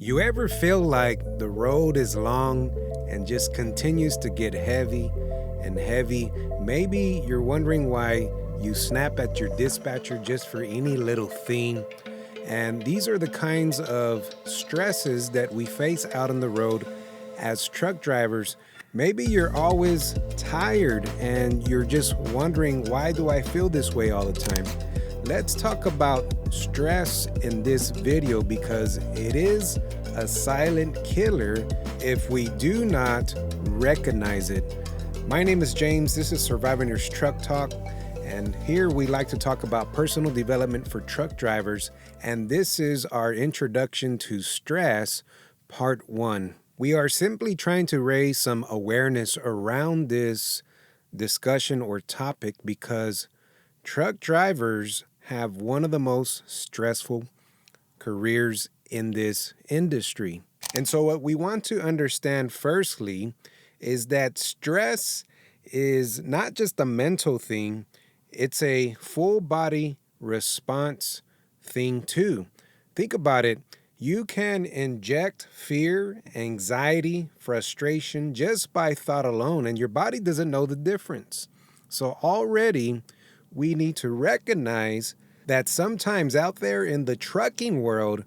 You ever feel like the road is long and just continues to get heavy and heavy? Maybe you're wondering why you snap at your dispatcher just for any little thing. And these are the kinds of stresses that we face out on the road as truck drivers. Maybe you're always tired and you're just wondering, why do I feel this way all the time? Let's talk about stress in this video because it is a silent killer if we do not recognize it. My name is James. This is Survivorneers Truck Talk. And here we like to talk about personal development for truck drivers. And this is our introduction to stress, part 1. We are simply trying to raise some awareness around this discussion or topic because truck drivers have one of the most stressful careers in this industry. And so what we want to understand firstly is that stress is not just a mental thing, it's a full body response thing too. Think about it. You can inject fear, anxiety, frustration just by thought alone, and your body doesn't know the difference. So already we need to recognize that sometimes out there in the trucking world,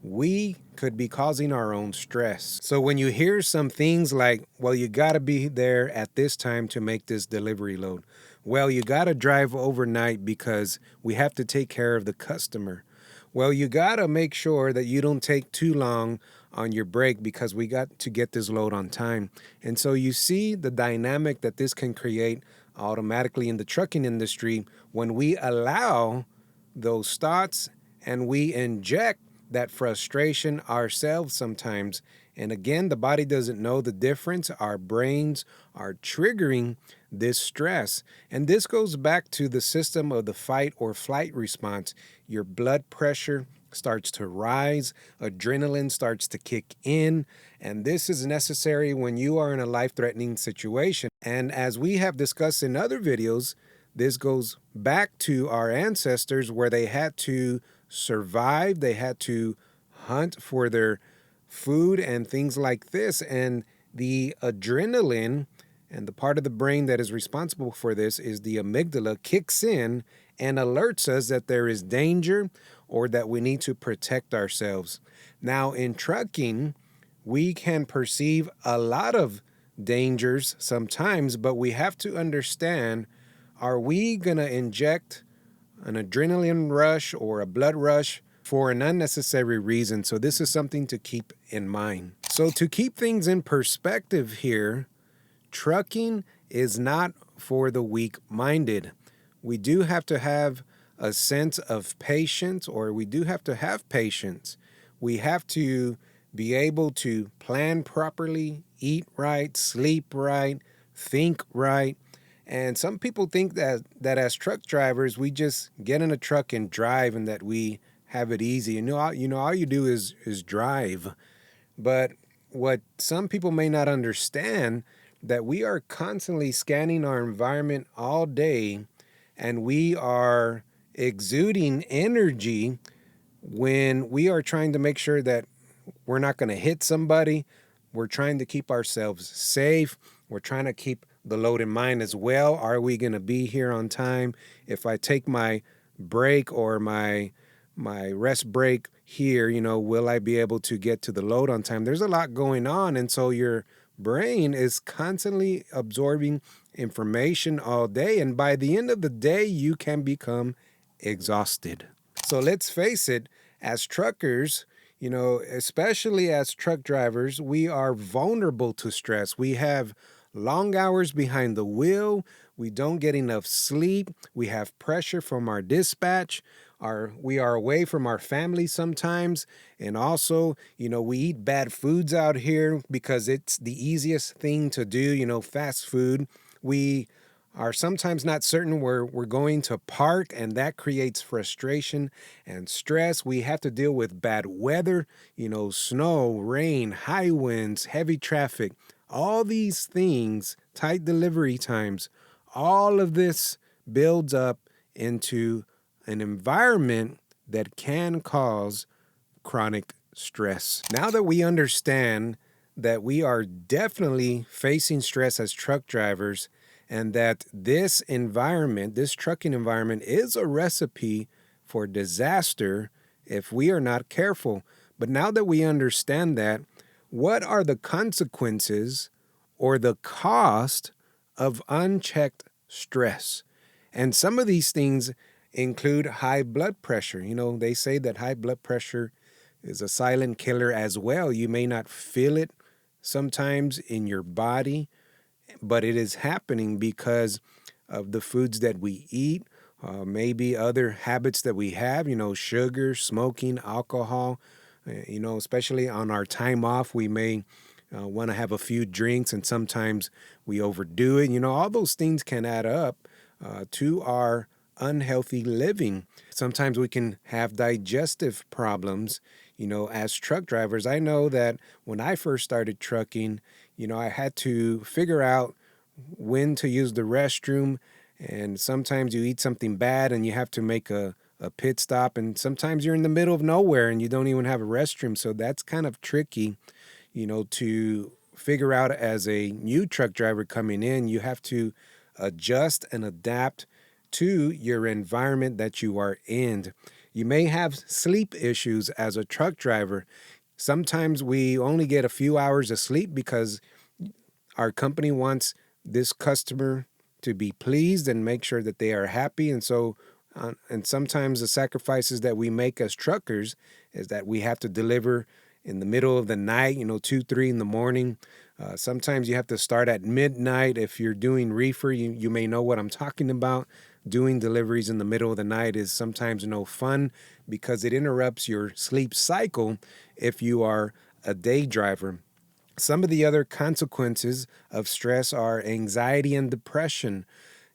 we could be causing our own stress. So when you hear some things like, well, you got to be there at this time to make this delivery load. Well, you got to drive overnight because we have to take care of the customer. Well, you got to make sure that you don't take too long on your break because we got to get this load on time. And so you see the dynamic that this can create automatically in the trucking industry when we allow those thoughts and we inject that frustration ourselves sometimes. And again, the body doesn't know the difference. Our brains are triggering this stress. And this goes back to the system of the fight or flight response. Your blood pressure starts to rise, adrenaline starts to kick in, and this is necessary when you are in a life-threatening situation. And as we have discussed in other videos, this goes back to our ancestors where they had to survive, they had to hunt for their food and things like this. And the adrenaline and the part of the brain that is responsible for this is the amygdala kicks in and alerts us that there is danger or that we need to protect ourselves. Now, in trucking, we can perceive a lot of dangers sometimes, but we have to understand, are we going to inject an adrenaline rush or a blood rush for an unnecessary reason? So this is something to keep in mind. So to keep things in perspective here, trucking is not for the weak-minded. We do have to have a sense of patience, or we do have to have patience. We have to be able to plan properly, eat right, sleep right, think right. And some people think that as truck drivers, we just get in a truck and drive and that we have it easy. And all you do is drive. But what some people may not understand, that we are constantly scanning our environment all day, and we are exuding energy when we are trying to make sure that we're not going to hit somebody. We're trying to keep ourselves safe. We're trying to keep the load in mind as well. Are we going to be here on time? If I take my break or my rest break here, will I be able to get to the load on time? There's a lot going on. And so your brain is constantly absorbing information all day. And by the end of the day, you can become exhausted. So let's face it, as truckers, especially as truck drivers, we are vulnerable to stress. We have long hours behind the wheel. We don't get enough sleep. We have pressure from our dispatch. We are away from our family sometimes. And also, we eat bad foods out here because it's the easiest thing to do, fast food. We are sometimes not certain where we're going to park, and that creates frustration and stress. We have to deal with bad weather, snow, rain, high winds, heavy traffic, all these things, tight delivery times. All of this builds up into an environment that can cause chronic stress. Now that we understand that we are definitely facing stress as truck drivers and that this environment, this trucking environment, is a recipe for disaster if we are not careful. But now that we understand that, what are the consequences or the cost of unchecked stress? And some of these things include high blood pressure. You know, they say that high blood pressure is a silent killer as well. You may not feel it sometimes in your body, but it is happening because of the foods that we eat, maybe other habits that we have, you know, sugar, smoking, alcohol. You know, especially on our time off, we may want to have a few drinks and sometimes we overdo it. You know, all those things can add up to our unhealthy living. Sometimes we can have digestive problems. You know, as truck drivers, I know that when I first started trucking, you know, I had to figure out when to use the restroom. And sometimes you eat something bad and you have to make a pit stop. And sometimes you're in the middle of nowhere and you don't even have a restroom. So that's kind of tricky, you know, to figure out as a new truck driver coming in. You have to adjust and adapt to your environment that you are in. You may have sleep issues as a truck driver. Sometimes we only get a few hours of sleep because our company wants this customer to be pleased and make sure that they are happy. And so, and sometimes the sacrifices that we make as truckers is that we have to deliver in the middle of the night, you know, 2, 3 in the morning. Sometimes you have to start at midnight. If you're doing reefer, you may know what I'm talking about. Doing deliveries in the middle of the night is sometimes no fun because it interrupts your sleep cycle if you are a day driver. Some of the other consequences of stress are anxiety and depression.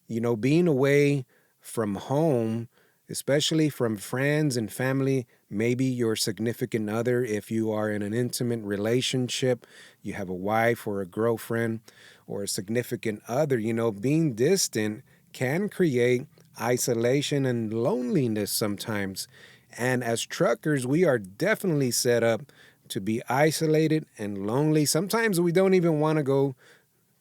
You know, being away from home, especially from friends and family, maybe your significant other, if you are in an intimate relationship, you have a wife or a girlfriend or a significant other, you know, being distant can create isolation and loneliness sometimes. And as truckers, we are definitely set up to be isolated and lonely. Sometimes we don't even want to go,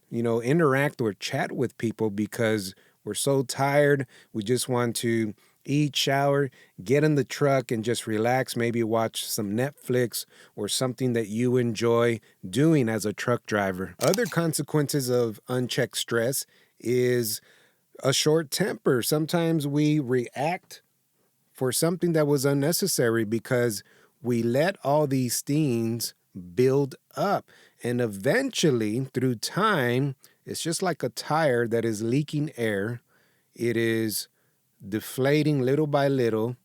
you know, interact or chat with people because we're so tired. We just want to eat, shower, get in the truck and just relax, maybe watch some Netflix or something that you enjoy doing as a truck driver. Other consequences of unchecked stress is a short temper. Sometimes we react for something that was unnecessary because we let all these things build up. And eventually, through time, it's just like a tire that is leaking air. It is deflating little by little.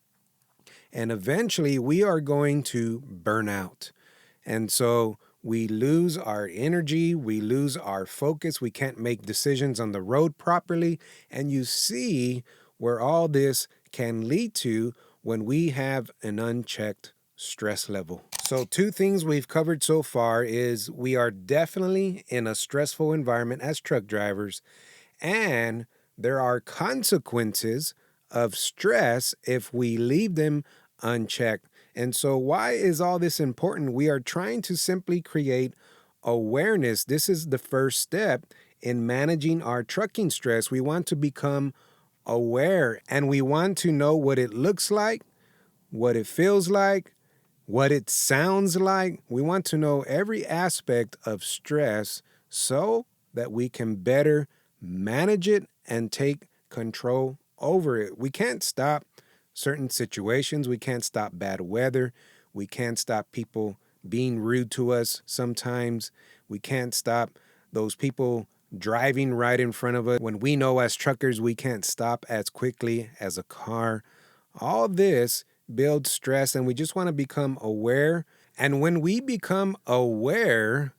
And eventually, we are going to burn out. And so we lose our energy, we lose our focus, we can't make decisions on the road properly. And you see where all this can lead to when we have an unchecked stress level. So 2 things we've covered so far is we are definitely in a stressful environment as truck drivers, and there are consequences of stress if we leave them unchecked. And so why is all this important? We are trying to simply create awareness. This is the first step in managing our trucking stress. We want to become aware and we want to know what it looks like, what it feels like, what it sounds like. We want to know every aspect of stress so that we can better manage it and take control over it. We can't stop certain situations. We can't stop bad weather. We can't stop people being rude to us sometimes. We can't stop those people driving right in front of us when we know as truckers we can't stop as quickly as a car. All this builds stress and we just want to become aware. And when we become aware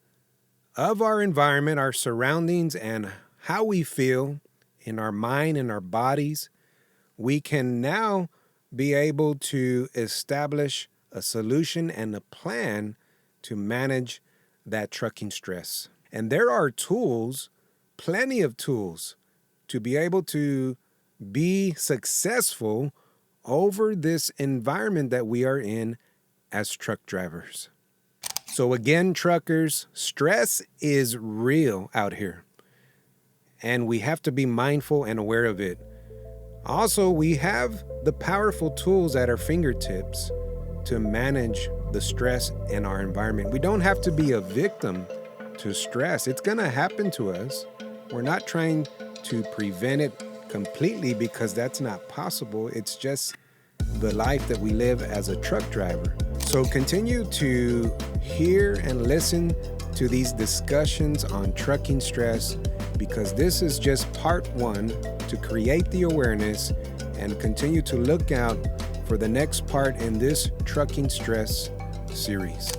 of our environment, our surroundings, and how we feel in our mind and our bodies, we can now be able to establish a solution and a plan to manage that trucking stress. And there are tools, plenty of tools, to be able to be successful over this environment that we are in as truck drivers. So again, truckers, stress is real out here, and we have to be mindful and aware of it. Also, we have the powerful tools at our fingertips to manage the stress in our environment. We don't have to be a victim to stress. It's going to happen to us. We're not trying to prevent it completely because that's not possible. It's just the life that we live as a truck driver. So continue to hear and listen to these discussions on trucking stress, because this is just part one to create the awareness, and continue to look out for the next part in this trucking stress series.